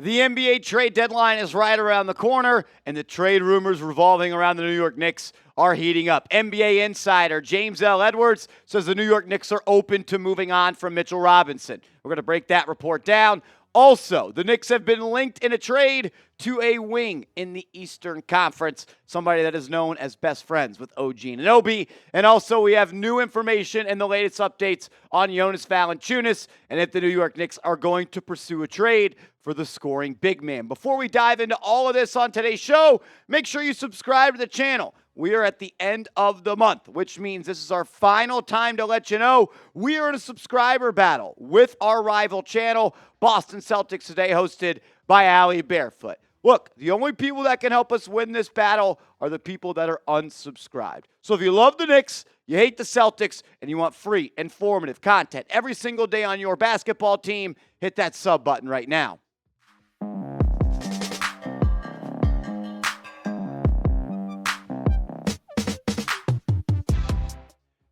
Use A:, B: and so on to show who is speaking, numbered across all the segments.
A: The NBA trade deadline is right around the corner, and the trade rumors revolving around the New York Knicks are heating up. NBA insider James L. Edwards says the New York Knicks are open to moving on from Mitchell Robinson. We're going to break that report down. Also, the Knicks have been linked in a trade to a wing in the Eastern Conference, somebody that is known as best friends with OG Anunoby. And also, we have new information and the latest updates on Jonas Valanciunas and if the New York Knicks are going to pursue a trade for the scoring big man. Before we dive into all of this on today's show, make sure you subscribe to the channel. We are at the end of the month, which means this is our final time to let you know we are in a subscriber battle with our rival channel, Boston Celtics Today, hosted by Allie Barefoot. Look, the only people that can help us win this battle are the people that are unsubscribed. So if you love the Knicks, you hate the Celtics, and you want free, informative content every single day on your basketball team, hit that sub button right now.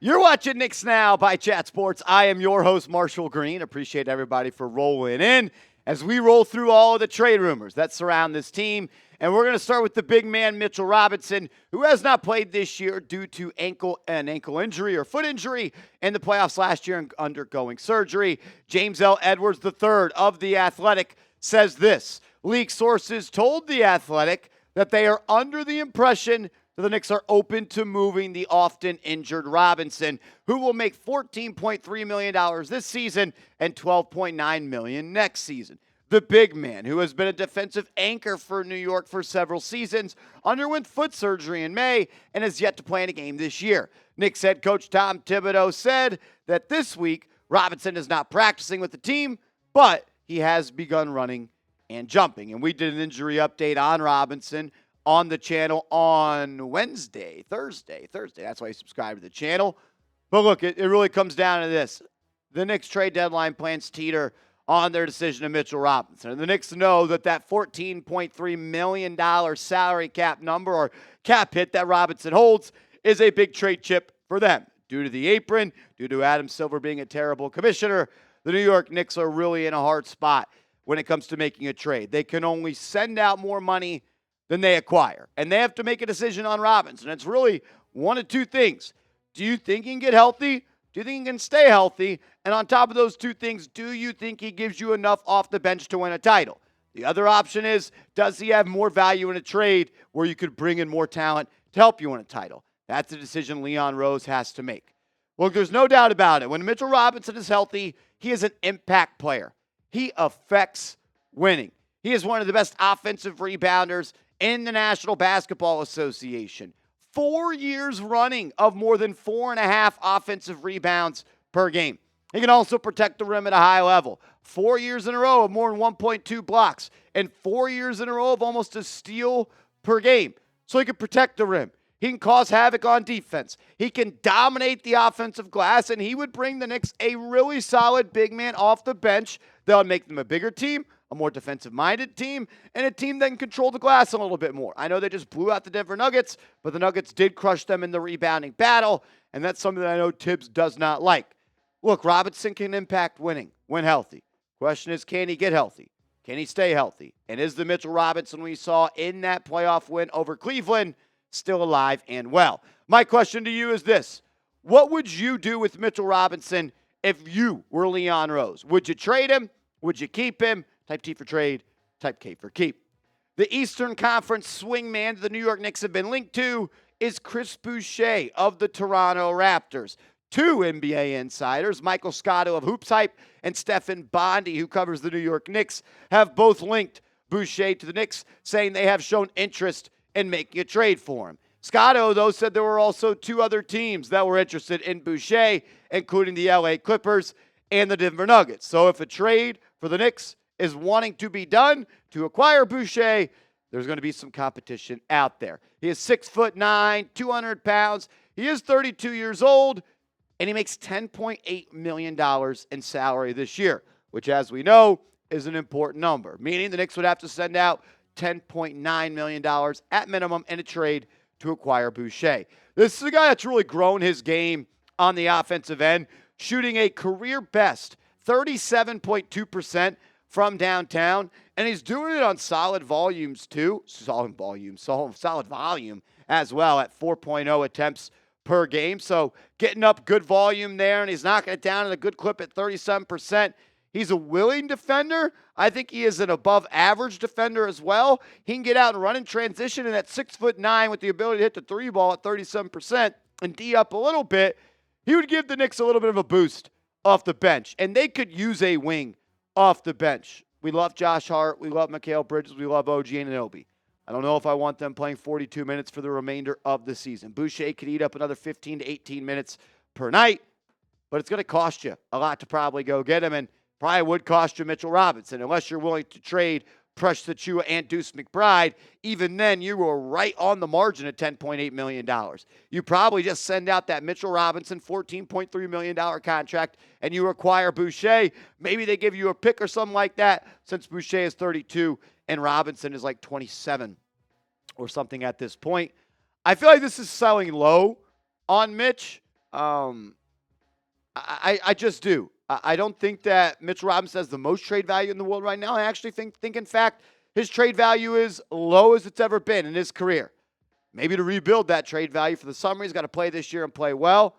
A: You're watching Knicks Now by Chat Sports. I am your host, Marshall Green. Appreciate everybody for rolling in as we roll through all of the trade rumors that surround this team. And we're going to start with the big man, Mitchell Robinson, who has not played this year due to an ankle injury or foot injury in the playoffs last year and undergoing surgery. James L. Edwards III of The Athletic says this: league sources told The Athletic that they are under the impression the Knicks are open to moving the often injured Robinson, who will make $14.3 million this season and $12.9 million next season. The big man, who has been a defensive anchor for New York for several seasons, underwent foot surgery in May and has yet to play in a game this year. Knicks head coach Tom Thibodeau said that this week Robinson is not practicing with the team, but he has begun running and jumping. And we did an injury update on Robinson on the channel on Thursday. That's why you subscribe to the channel. But look, it really comes down to this. The Knicks trade deadline plans teeter on their decision of Mitchell Robinson. And the Knicks know that $14.3 million salary cap number or cap hit that Robinson holds is a big trade chip for them. Due to the apron, due to Adam Silver being a terrible commissioner, the New York Knicks are really in a hard spot when it comes to making a trade. They can only send out more money than they acquire. And they have to make a decision on Robinson. It's really one of two things. Do you think he can get healthy? Do you think he can stay healthy? And on top of those two things, do you think he gives you enough off the bench to win a title? The other option is, does he have more value in a trade where you could bring in more talent to help you win a title? That's a decision Leon Rose has to make. Well, there's no doubt about it. When Mitchell Robinson is healthy, he is an impact player. He affects winning. He is one of the best offensive rebounders in the National Basketball Association. 4 years running of more than 4.5 offensive rebounds per game. He can also protect the rim at a high level. 4 years in a row of more than 1.2 blocks. And 4 years in a row of almost a steal per game. So he can protect the rim. He can cause havoc on defense. He can dominate the offensive glass, and he would bring the Knicks a really solid big man off the bench that would make them a bigger team, a more defensive-minded team, and a team that can control the glass a little bit more. I know they just blew out the Denver Nuggets, but the Nuggets did crush them in the rebounding battle, and that's something that I know Tibbs does not like. Look, Robinson can impact winning when healthy. Question is, can he get healthy? Can he stay healthy? And is the Mitchell Robinson we saw in that playoff win over Cleveland still alive and well? My question to you is this: what would you do with Mitchell Robinson if you were Leon Rose? Would you trade him? Would you keep him? Type T for trade, type K for keep. The Eastern Conference swingman the New York Knicks have been linked to is Chris Boucher of the Toronto Raptors. Two NBA insiders, Michael Scotto of Hoops Hype and Stephen Bondi, who covers the New York Knicks, have both linked Boucher to the Knicks, saying they have shown interest in making a trade for him. Scotto, though, said there were also two other teams that were interested in Boucher, including the LA Clippers and the Denver Nuggets. So if a trade for the Knicks is wanting to be done to acquire Boucher, there's going to be some competition out there. He is 6'9", 200 pounds. He is 32 years old, and he makes $10.8 million in salary this year, which, as we know, is an important number, meaning the Knicks would have to send out $10.9 million at minimum in a trade to acquire Boucher. This is a guy that's really grown his game on the offensive end, shooting a career best 37.2% from downtown, and he's doing it on solid volumes too. Solid volume as well at 4.0 attempts per game. So getting up good volume there, and he's knocking it down at a good clip at 37%. He's a willing defender. I think he is an above average defender as well. He can get out and run in transition, and at 6'9" with the ability to hit the three ball at 37% and D up a little bit, he would give the Knicks a little bit of a boost off the bench, and they could use a wing off the bench. We love Josh Hart. We love Mikal Bridges. We love OG Anunoby. I don't know if I want them playing 42 minutes for the remainder of the season. Boucher could eat up another 15 to 18 minutes per night, but it's going to cost you a lot to probably go get him, and probably would cost you Mitchell Robinson unless you're willing to trade Precious Achiuwa and Deuce McBride. Even then, you were right on the margin at $10.8 million. You probably just send out that Mitchell Robinson $14.3 million contract and you acquire Boucher. Maybe they give you a pick or something like that since Boucher is 32 and Robinson is like 27 or something at this point. I feel like this is selling low on Mitch. I just do. I don't think that Mitchell Robinson has the most trade value in the world right now. I actually think in fact, his trade value is low as it's ever been in his career. Maybe to rebuild that trade value for the summer, he's got to play this year and play well.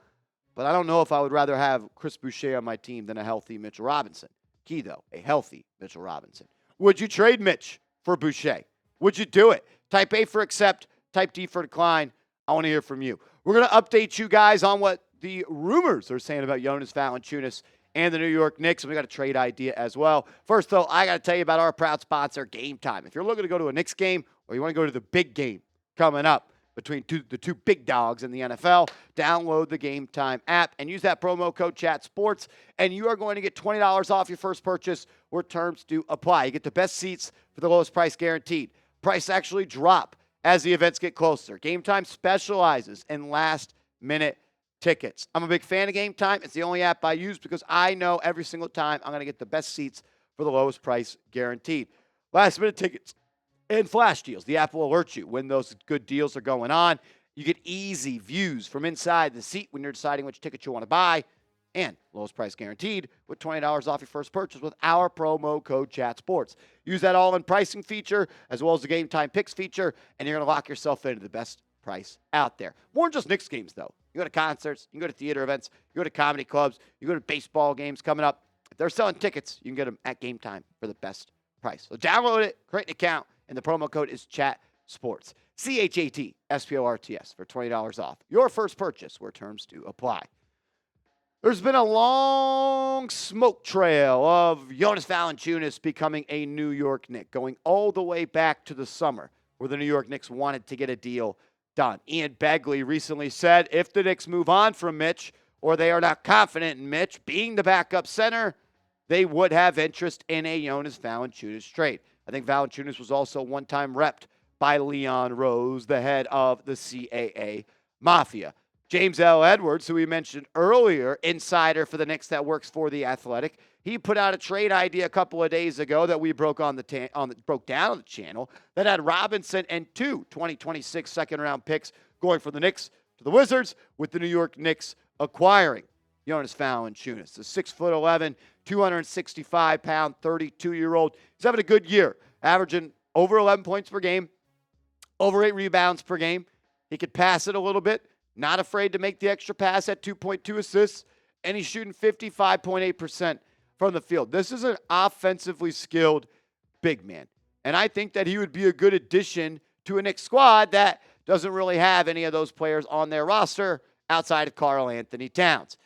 A: But I don't know if I would rather have Chris Boucher on my team than a healthy Mitchell Robinson. Key, though, a healthy Mitchell Robinson. Would you trade Mitch for Boucher? Would you do it? Type A for accept, type D for decline. I want to hear from you. We're going to update you guys on what the rumors are saying about Jonas Valanciunas and the New York Knicks, and we got a trade idea as well. First, though, I got to tell you about our proud sponsor, Game Time. If you're looking to go to a Knicks game or you want to go to the big game coming up between the two big dogs in the NFL, download the Game Time app and use that promo code ChatSports, and you are going to get $20 off your first purchase where terms do apply. You get the best seats for the lowest price guaranteed. Price actually drop as the events get closer. Game Time specializes in last-minute tickets. I'm a big fan of Game Time. It's the only app I use because I know every single time I'm going to get the best seats for the lowest price guaranteed. Last-minute tickets and flash deals. The app will alert you when those good deals are going on. You get easy views from inside the seat when you're deciding which ticket you want to buy. And lowest price guaranteed with $20 off your first purchase with our promo code ChatSports. Use that all-in pricing feature as well as the Game Time Picks feature, and you're going to lock yourself into the best price out there. More than just Knicks games, though. You go to concerts, you can go to theater events, you go to comedy clubs, you go to baseball games coming up. If they're selling tickets, you can get them at Game Time for the best price. So download it, create an account, and the promo code is ChatSports. ChatSports for $20 off your first purchase where terms do apply. There's been a long smoke trail of Jonas Valanciunas becoming a New York Knick, going all the way back to the summer where the New York Knicks wanted to get a deal done. Ian Begley recently said if the Knicks move on from Mitch or they are not confident in Mitch being the backup center, they would have interest in a Jonas Valanciunas trade. I think Valanciunas was also one-time repped by Leon Rose, the head of the CAA Mafia. James L. Edwards, who we mentioned earlier, insider for the Knicks that works for The Athletic, he put out a trade idea a couple of days ago that we broke down on the channel that had Robinson and two 2026 second-round picks going from the Knicks to the Wizards, with the New York Knicks acquiring Jonas Valanciunas, the 6'11", 265-pound, 32-year-old. He's having a good year, averaging over 11 points per game, over 8 rebounds per game. He could pass it a little bit. Not afraid to make the extra pass at 2.2 assists, and he's shooting 55.8% from the field. This is an offensively skilled big man, and I think that he would be a good addition to a Knicks squad that doesn't really have any of those players on their roster outside of Karl Anthony Towns.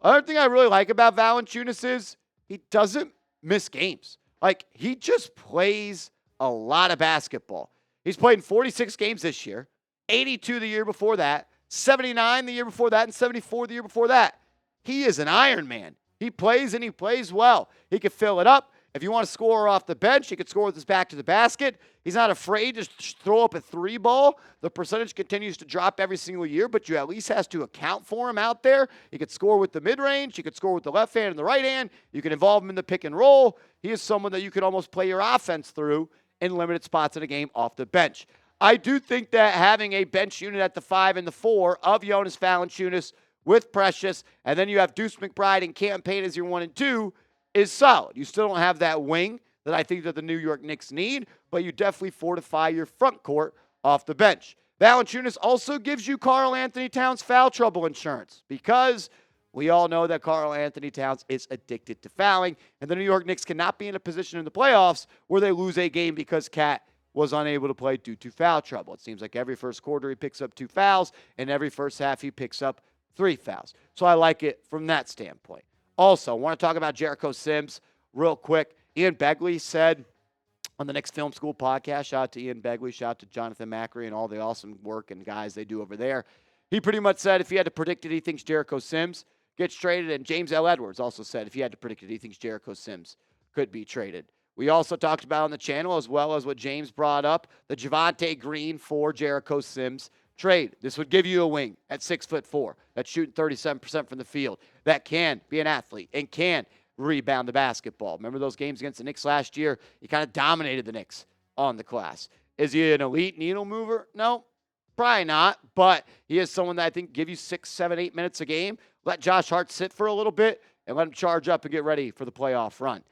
A: Other thing I really like about Valanciunas is he doesn't miss games. Like, he just plays a lot of basketball. He's played in 46 games this year, 82 the year before that, 79 the year before that, and 74 the year before that. He is an Iron Man. He plays, and he plays well. He can fill it up. If you want to score off the bench, he could score with his back to the basket. He's not afraid to throw up a three ball. The percentage continues to drop every single year, but you at least has to account for him out there. He could score with the mid-range. He could score with the left hand and the right hand. You can involve him in the pick and roll. He is someone that you could almost play your offense through in limited spots in a game off the bench. I do think that having a bench unit at the 5 and the 4 of Jonas Valanciunas with Precious, and then you have Deuce McBride and Cam Payne as your 1 and 2, is solid. You still don't have that wing that I think that the New York Knicks need, but you definitely fortify your front court off the bench. Valanciunas also gives you Karl Anthony Towns foul trouble insurance because we all know that Karl Anthony Towns is addicted to fouling, and the New York Knicks cannot be in a position in the playoffs where they lose a game because Cat was unable to play due to foul trouble. It seems like every first quarter he picks up 2 fouls, and every first half he picks up 3 fouls. So I like it from that standpoint. Also, I want to talk about Jericho Sims real quick. Ian Begley said on the Knicks Film School podcast, shout out to Ian Begley, shout out to Jonathan Macri and all the awesome work and guys they do over there. He pretty much said if he had to predict it, he thinks Jericho Sims gets traded. And James L. Edwards also said if he had to predict it, he thinks Jericho Sims could be traded. We also talked about on the channel, as well as what James brought up, the Javonte Green for Jericho Sims trade. This would give you a wing at 6'4", that's shooting 37% from the field, that can be an athlete and can rebound the basketball. Remember those games against the Knicks last year? He kind of dominated the Knicks on the glass. Is he an elite needle mover? No, probably not, but he is someone that I think give you 6, 7, 8 minutes a game. Let Josh Hart sit for a little bit and let him charge up and get ready for the playoff run.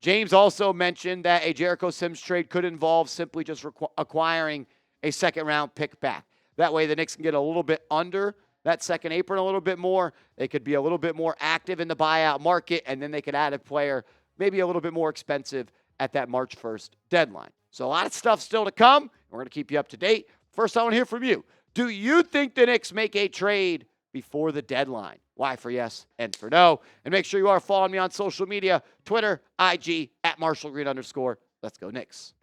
A: James also mentioned that a Jericho Sims trade could involve simply just acquiring a second-round pick back. That way the Knicks can get a little bit under that second apron a little bit more. They could be a little bit more active in the buyout market, and then they could add a player maybe a little bit more expensive at that March 1st deadline. So a lot of stuff still to come. We're going to keep you up to date. First, I want to hear from you. Do you think the Knicks make a trade before the deadline? Why for yes and for no. And make sure you are following me on social media, Twitter, IG, @MarshallGreen_. Let's go Knicks.